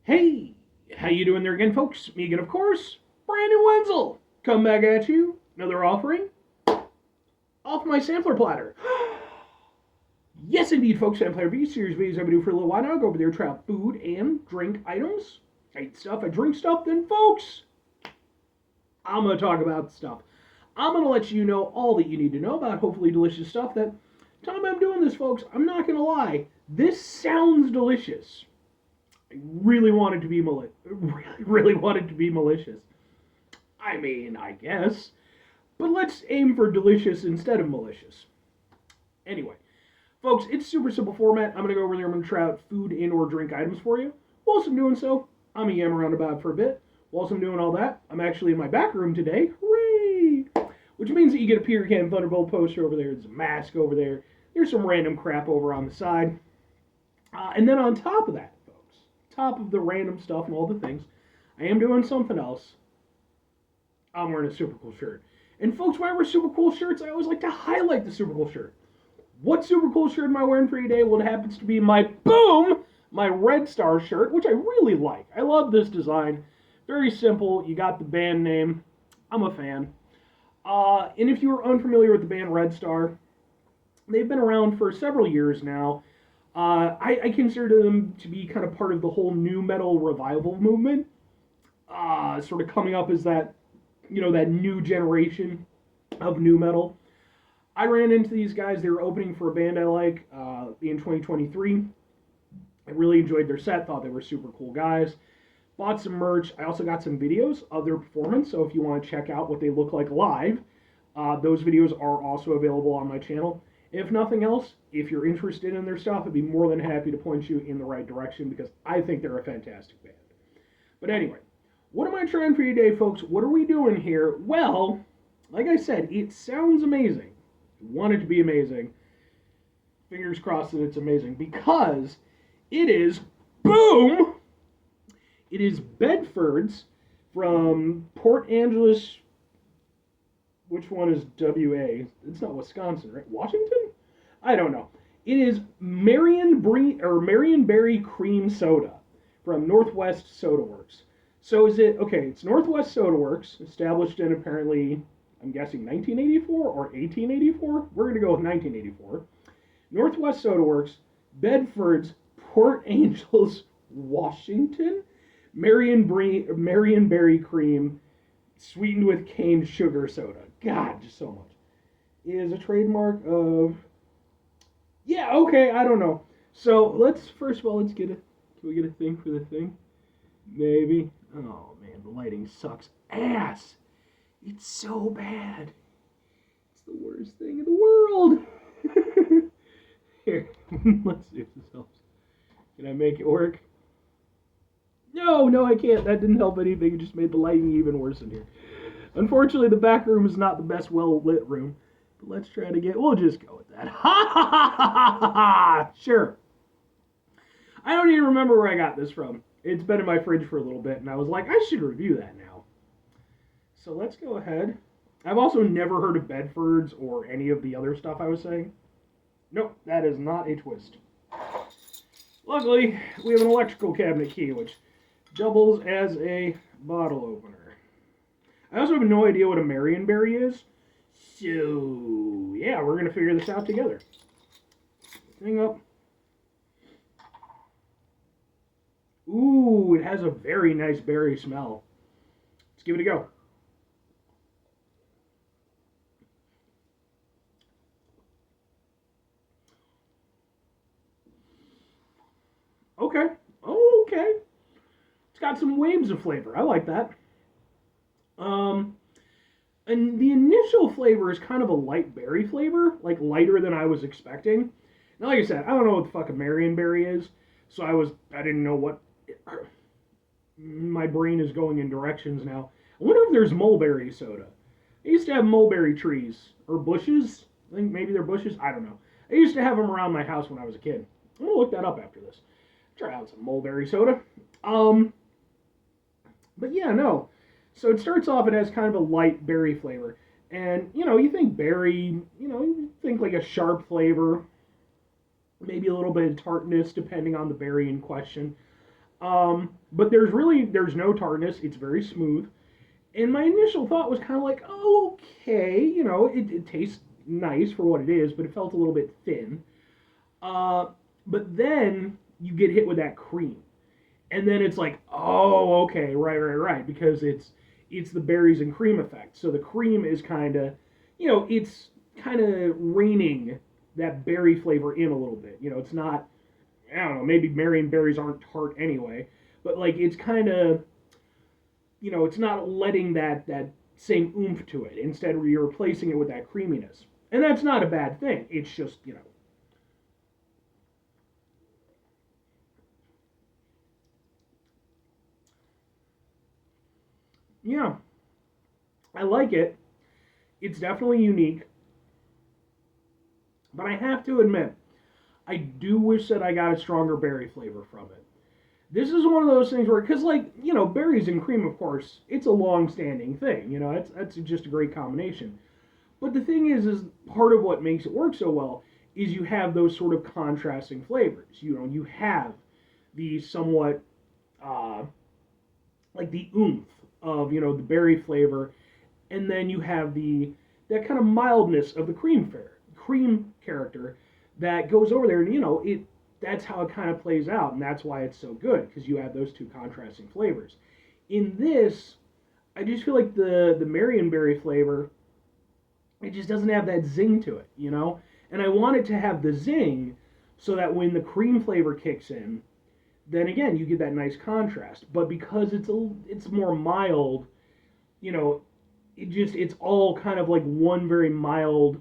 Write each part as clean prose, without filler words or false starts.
Hey, how you doing there again, folks? Me again, of course, Brandon Wenzel. Come back at you, another offering off my sampler platter. Yes, indeed, folks, Sampler B series videos I've been doing for a little while now. Go over there, try out food and drink items. I eat stuff, I drink stuff, then, folks, I'm going to talk about stuff. I'm going to let you know all that you need to know about hopefully delicious stuff. That time I'm doing this, folks, I'm not going to lie, this sounds delicious. I really wanted to be really wanted to be malicious. I mean, I guess. But let's aim for delicious instead of malicious. Anyway, folks, it's super simple format. I'm going to go over there. I'm going to try out food and or drink items for you. Whilst I'm doing so, I'm going to yam around about for a bit. Whilst I'm doing all that, I'm actually in my back room today. Hooray! Which means that you get a Peter Can Thunderbolt poster over there. There's a mask over there. There's some random crap over on the side. And then on top of that, top of the random stuff and all the things, I am doing something else. I'm wearing a super cool shirt. And folks, when I wear super cool shirts, I always like to highlight the super cool shirt. What super cool shirt am I wearing for you today? Well, it happens to be my Red Star shirt, which I really like. I love this design. Very simple. You got the band name. I'm a fan. And if you are unfamiliar with the band Red Star, they've been around for several years now. I consider them to be kind of part of the whole nu metal revival movement. Sort of coming up as that, that new generation of nu metal. I ran into these guys. They were opening for a band I like in 2023. I really enjoyed their set. Thought they were super cool guys. Bought some merch. I also got some videos of their performance. So if you want to check out what they look like live, those videos are also available on my channel. If nothing else, if you're interested in their stuff, I'd be more than happy to point you in the right direction because I think they're a fantastic band. But anyway, what am I trying for you today, folks? What are we doing here? Well, like I said, it sounds amazing. I want it to be amazing. Fingers crossed that it's amazing because it is, boom! It is Bedford's from Port Angeles. Which one is WA? It's not Wisconsin, right? Washington? I don't know. It is Marionberry cream soda from Northwest Soda Works. So is it, okay, it's Northwest Soda Works, established in apparently, I'm guessing 1984 or 1884? We're going to go with 1984. Northwest Soda Works, Bedford's, Port Angeles, Washington, Marionberry cream, sweetened with cane sugar soda. God, just so much. Is a trademark of... Yeah, okay, I don't know. So, first of all, can we get a thing for the thing? Maybe. Oh, man, the lighting sucks ass. It's so bad. It's the worst thing in the world. Here, let's see if this helps. Can I make it work? No, I can't. That didn't help anything. It just made the lighting even worse in here. Unfortunately, the back room is not the best well-lit room. But let's try to we'll just go with that. Ha ha ha ha ha ha! Sure. I don't even remember where I got this from. It's been in my fridge for a little bit, and I was like, I should review that now. So let's go ahead. I've also never heard of Bedford's or any of the other stuff I was saying. Nope, that is not a twist. Luckily, we have an electrical cabinet key, which doubles as a bottle opener. I also have no idea what a Marionberry is. So, yeah, we're going to figure this out together. Thing up. Ooh, it has a very nice berry smell. Let's give it a go. Okay. Okay. It's got some waves of flavor. I like that. And the initial flavor is kind of a light berry flavor, like lighter than I was expecting. Now, like I said, I don't know what the fuck a Marionberry is, so I didn't know what. My brain is going in directions now. I wonder if there's mulberry soda. I used to have mulberry trees or bushes. I think maybe they're bushes. I don't know. I used to have them around my house when I was a kid. I'm gonna look that up after this. Try out some mulberry soda. But yeah, no. So it starts off, it has kind of a light berry flavor. And, you think berry, you think like a sharp flavor, maybe a little bit of tartness depending on the berry in question. But there's no tartness. It's very smooth. And my initial thought was kind of like, oh, okay, it tastes nice for what it is, but it felt a little bit thin. Uh, but then you get hit with that cream, and then it's like, oh, okay, right, because it's the berries and cream effect. So the cream is kind of, it's kind of reining that berry flavor in a little bit. It's not, I don't know, maybe Marionberries aren't tart anyway, but like it's kind of, it's not letting that same oomph to it. Instead, you're replacing it with that creaminess, and that's not a bad thing. It's just, yeah, I like it. It's definitely unique, but I have to admit, I do wish that I got a stronger berry flavor from it. This is one of those things where, because like berries and cream, of course, it's a long-standing thing. That's just a great combination. But the thing is part of what makes it work so well is you have those sort of contrasting flavors. You have the somewhat like the oomph of the berry flavor, and then you have the that kind of mildness of the cream character that goes over there, and that's how it kind of plays out, and that's why it's so good because you have those two contrasting flavors. In this, I just feel like the Marionberry flavor, it just doesn't have that zing to it. And I want it to have the zing so that when the cream flavor kicks in, then again you get that nice contrast. But because it's more mild, you know, it's all kind of like one very mild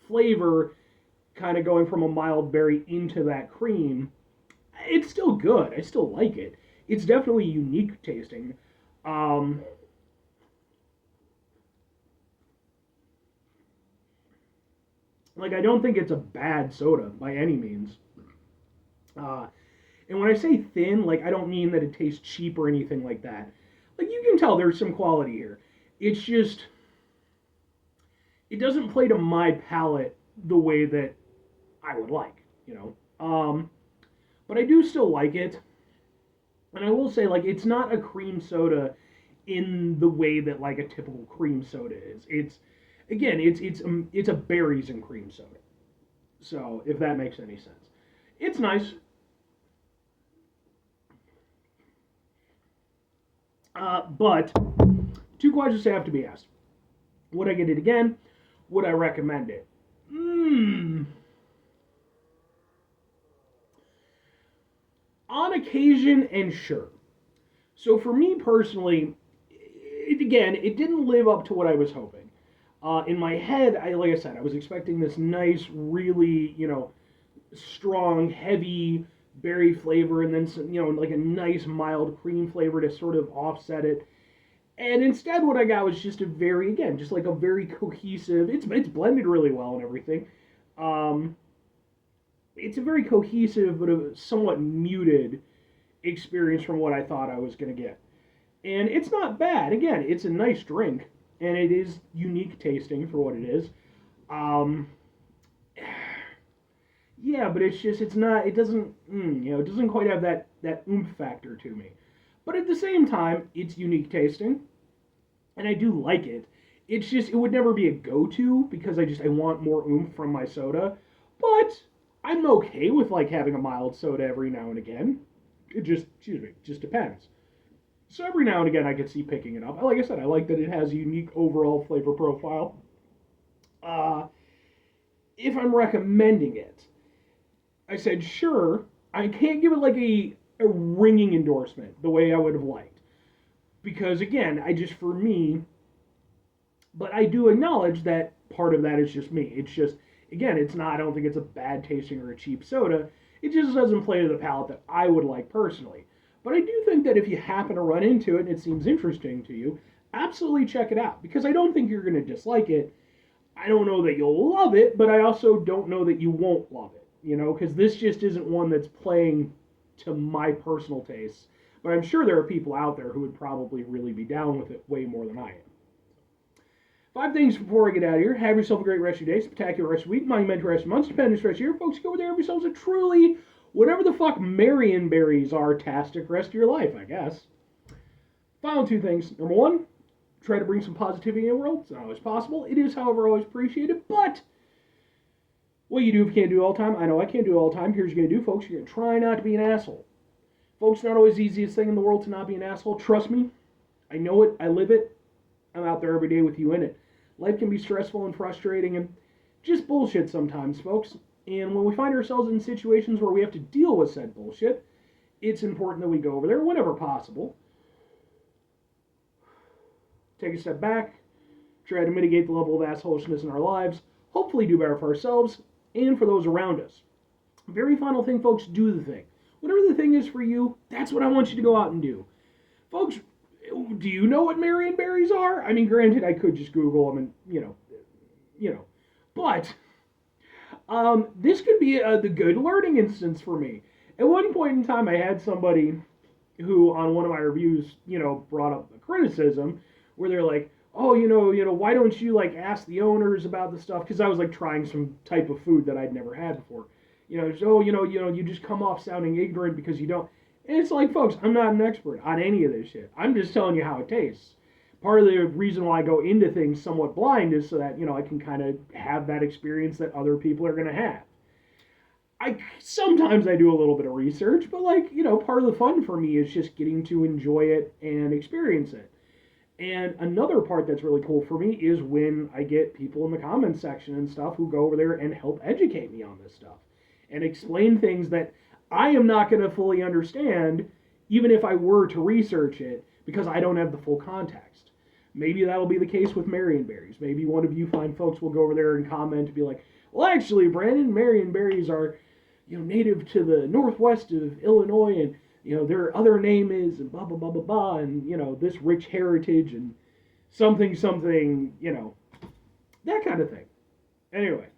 flavor, kind of going from a mild berry into that cream. It's still good. I still like it. It's definitely unique tasting. Um, like I don't think it's a bad soda by any means. Uh, and when I say thin, like I don't mean that it tastes cheap or anything like that. Like you can tell there's some quality here. It's just it doesn't play to my palate the way that I would like. But I do still like it. And I will say, like, it's not a cream soda in the way that like a typical cream soda is. It's again, it's a berries and cream soda. So if that makes any sense, it's nice. But two questions have to be asked: would I get it again? Would I recommend it? Mm, on occasion, and sure. So for me personally, it didn't live up to what I was hoping. In my head, like I said, I was expecting this nice, really, strong, heavy berry flavor, and then some, like a nice mild cream flavor to sort of offset it. And instead, what I got was just a very, again, just like a very cohesive. It's blended really well and everything. Um, it's a very cohesive but a somewhat muted experience from what I thought I was going to get. And it's not bad. Again, it's a nice drink, and it is unique tasting for what it is. Um, yeah, but it's just it's not. It doesn't it doesn't quite have that oomph factor to me. But at the same time, it's unique tasting, and I do like it. It's just it would never be a go-to because I want more oomph from my soda. But I'm okay with like having a mild soda every now and again. It just excuse me, just depends. So every now and again, I could see picking it up. Like I said, I like that it has a unique overall flavor profile. Uh, if I'm recommending it, I said sure. I can't give it like a ringing endorsement the way I would have liked because again, I just for me, but I do acknowledge that part of that is just me. It's just again, it's not. I don't think it's a bad tasting or a cheap soda. It just doesn't play to the palate that I would like personally. But I do think that if you happen to run into it and it seems interesting to you, absolutely check it out because I don't think you're going to dislike it. I don't know that you'll love it, but I also don't know that you won't love it, because this just isn't one that's playing to my personal tastes. But I'm sure there are people out there who would probably really be down with it way more than I am. Five things before I get out of here. Have yourself a great rest of your day, spectacular rest of your week, monumental rest of your month, stupendous rest of your year. Folks, go over there, have yourselves a truly Whatever the fuck Marionberries are, tastic rest of your life, I guess. Final two things. Number one, try to bring some positivity in the world. It's not always possible. It is, however, always appreciated. But what you do if you can't do it all the time, I know I can't do it all the time. Here's what you're going to do, folks. You're going to try not to be an asshole. Folks, not always the easiest thing in the world to not be an asshole. Trust me. I know it. I live it. I'm out there every day with you in it. Life can be stressful and frustrating and just bullshit sometimes, folks. And when we find ourselves in situations where we have to deal with said bullshit, it's important that we go over there whenever possible. Take a step back, try to mitigate the level of assholishness in our lives, hopefully do better for ourselves and for those around us. Very final thing, folks, do the thing. Whatever the thing is for you, that's what I want you to go out and do. Folks, do you know what Marionberries are? I mean, granted, I could just Google them and, but this could be the good learning instance for me. At one point in time, I had somebody who, on one of my reviews, brought up a criticism where they're like, oh, why don't you like ask the owners about the stuff? Because I was like trying some type of food that I'd never had before. You just come off sounding ignorant because you don't. And it's like, folks, I'm not an expert on any of this shit. I'm just telling you how it tastes. Part of the reason why I go into things somewhat blind is so that, I can kind of have that experience that other people are going to have. Sometimes I do a little bit of research, but part of the fun for me is just getting to enjoy it and experience it. And another part that's really cool for me is when I get people in the comments section and stuff who go over there and help educate me on this stuff and explain things that I am not going to fully understand, even if I were to research it, because I don't have the full context. Maybe that'll be the case with Marionberries. Maybe one of you fine folks will go over there and comment and be like, well, actually, Brandon, Marionberries are, native to the northwest of Illinois, and, their other name is, and blah, blah, blah, blah, blah, and, this rich heritage, and something, that kind of thing. Anyway.